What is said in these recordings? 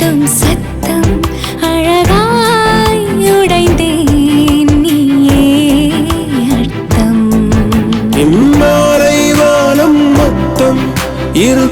ஏதும் சத்தம் அழகாய் உடைந்தேன் நீயே அர்த்தம் இம்மாலை வானம் மொத்தம் இரு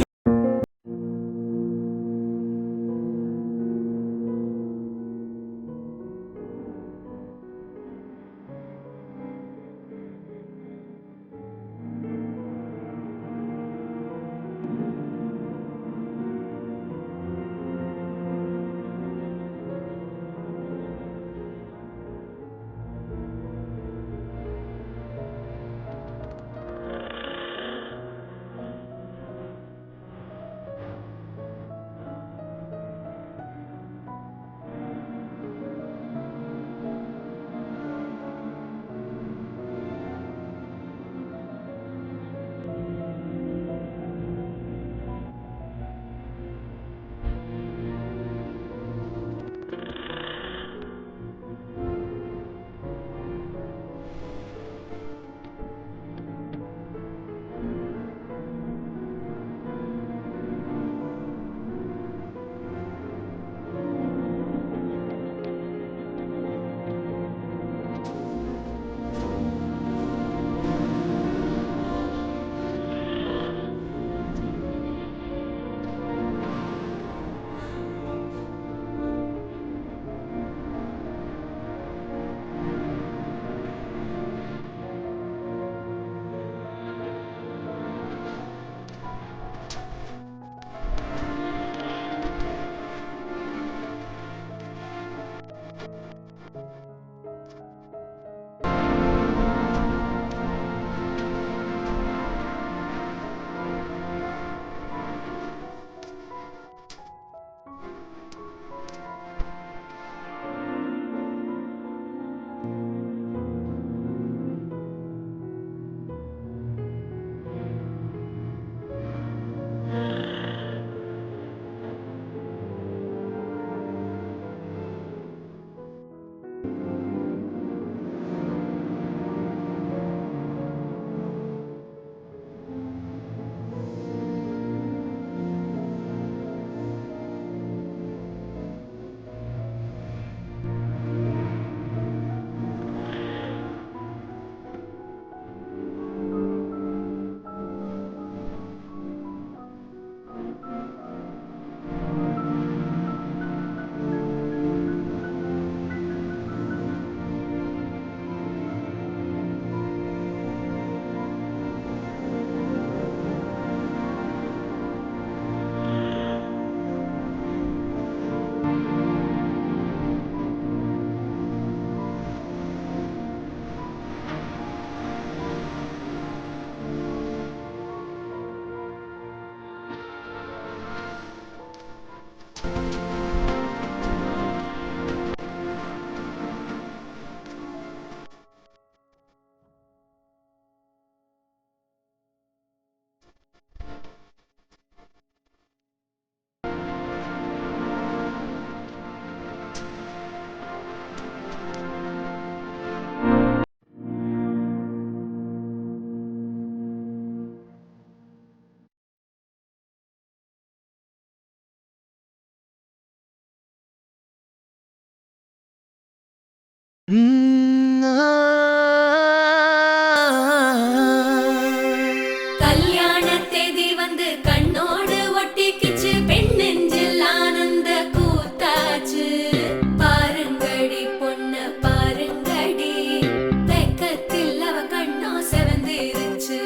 கல்யாண தேதி வந்து கண்ணோடு ஒட்டிக்கிச்சு பெண் நெஞ்சில் ஆனந்த கூத்தாச்சு பாருங்கடி பொண்ண பாருங்கடி வெக்கத்தில் அவ கண்ணோ செவந்திருச்சு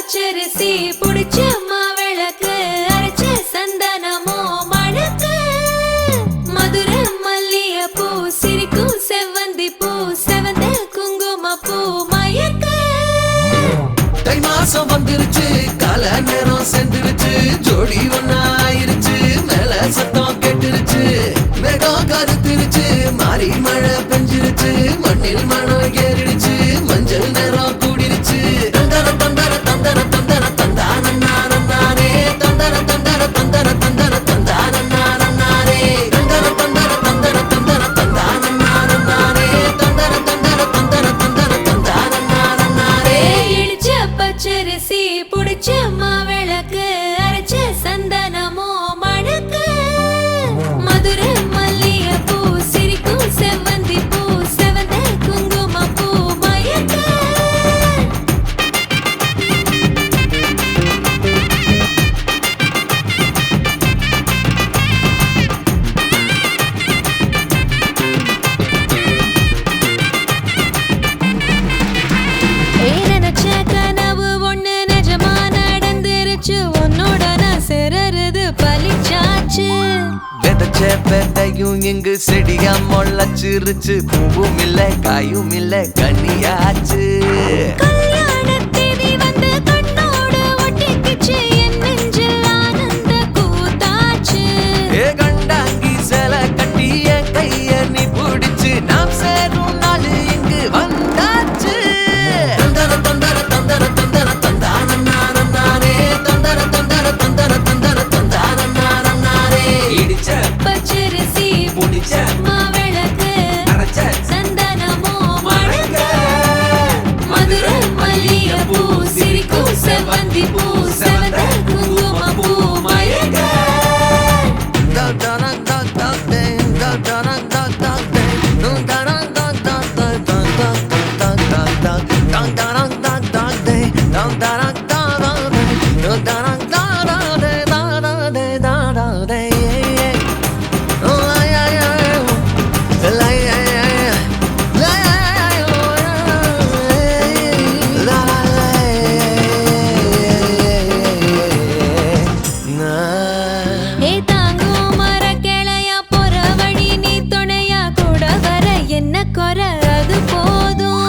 பச்சரிசி புடிச்ச மாவிளக்கு அரைச்ச சந்தனமோ மணக்கு மதுர மல்லிய பூ சிரிக்கும் செவ்வந்தி பூ செவந்த குங்கும பூ மயக்க தை மாசம் வந்துருச்சு கால நேரம் சென்றுருச்சு ஜோடி ஒன்னா ஆயிருச்சு மேல சத்தம் கேட்டுருச்சு மேகம் கருத்துருச்சு மாறி மழை பெஞ்சிருச்சு மண்ணில் மனம் ஏறிடுச்சு மஞ்சள் நேரம் கூடி பலிச்சாச்சு. விதைச்ச விதையும் இங்கு செடியா முளைச்சிருச்சு. பூவும் இல்ல காயும் இல்ல கனியாச்சு. கல்யாணத் தேதி வந்து கண்ணோடு ஒட்டிக்கிச்சு. என் நெஞ்சில் ஆனந்த கூத்தாச்சு. ஏ கண்டாங்கி சேலை கட்டி என் கைய நீ பிடிச்சு நாம் சேரும் நாள் இங்கு வந்தாச்சு. தந்தர தந்தர தந்தர தந்தர தந்தான நானே தந்தர தந்தர தந்தர தந்தர தந்தான நானே இடிச்ச பச்சரிசி முடிச்ச மாவிளக்கு அரைச்ச சந்தனமோ மணக்க. மதுரை மல்லிகைப்பூ சிரிக்கும் செவ்வந்தி பூ செவந்த குங்குமப்பூ மயக்க. ஏ தாங்கும் மரக்கிளையா போற வழி நீ துணையா கூட வர என்ன குறை அது போதும்.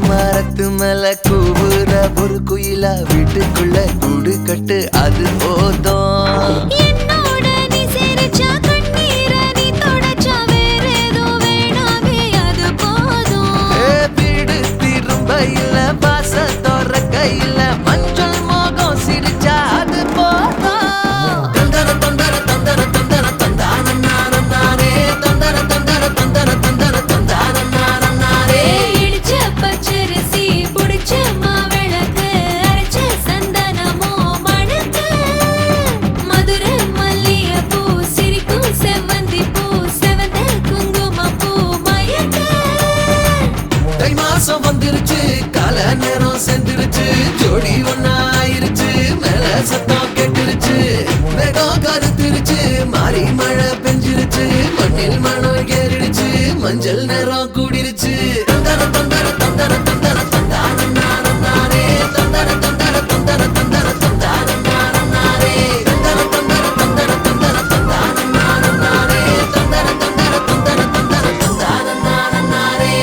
மரத்து மேல கூவுற ஒரு குயிலா வீட்டுக்குள்ள கூடு கட்டு அது போதும். என்னோட நீ சிரிச்சா கண்ணீர நீ தொடச்சா வேற ஏதோ வேணாமே அது போதும். வீடு திரும்ப இல்ல பாச தோற கையில மஞ்சள் மோகம் சிரிச்சா அது போதும். தந்தர தந்தர தந்தர தந்தர தந்தான நானே தந்தர தந்தர தந்தர தந்தர தந்தான நானே இடிச்ச பச்சரிசி புடிச்ச மாவிளக்கு அரைச்ச சந்தனமோ மணக்க. மதுரை மல்லிகைப்பூ சிரிக்கும் செவ்வந்தி பூ செவந்த குங்குமப்பூ மயக்க. தை மாசம் வந்துருச்சு கால நேரம் சென்றுருச்சு. ஜோடி ஒன்னா ஆயிருச்சு மேல சத்தம் கேட்டுருச்சு. மேகம் கருத்துருச்சு மாறி மழை பெஞ்சிருச்சு. மண்ணில் மனம் ஏறிடுச்சு மஞ்சள் நேரம் கூடிருச்சு. தந்தர தந்தர தந்தர தந்தர தந்தான நானே தந்தர தந்தர தந்தர தந்தர தந்தான நானே தந்தர தந்தர தந்தர தந்தர தந்தான நானே தந்தர தந்தர தந்தர தந்தர தந்தான நானே.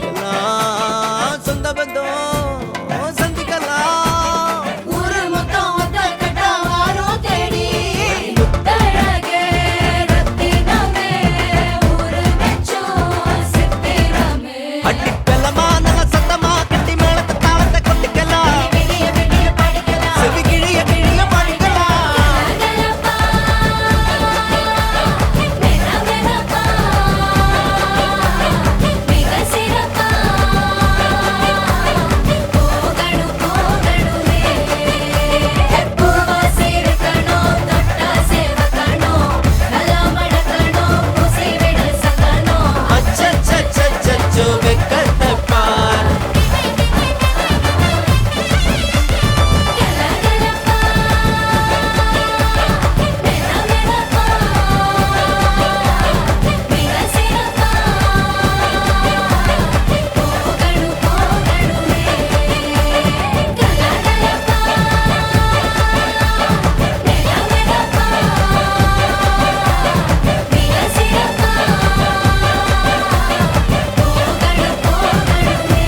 எல்லாம் சொந்த பந்தம் சந்திக்கலாம். ஊரு மொத்தம் ஒத்த கட்டா வாரும் தேடி முத்தழகே ரத்தினமே ஊரு மெச்சும் சித்திரமே அட்டிப்பெல்லமா நல்ல சத்தமா கட்டி மேளத்தை தாளத்தை கொட்டிக்கலாம். விடிய விடிய படிக்கலாம் செவி கிழிய கிழிய படிக்கலாம். கலகலப்பா மென மெனப்பா மிக சிறப்பா போகணும் போகணுமே பூவாசி இருக்கணும் தொட்டா சேவக்கணும் நல்லா மடக்கணும் பூசி விட சக்கணும் அச்சச்சச்சச்சோ வெக்கத்தை பார். கலகலப்பா மென மெனப்பா மிக சிறப்பா போகணும் போகணுமே கலகலப்பா மென மெனப்பா மிக சிறப்பா போகணும் போகணுமே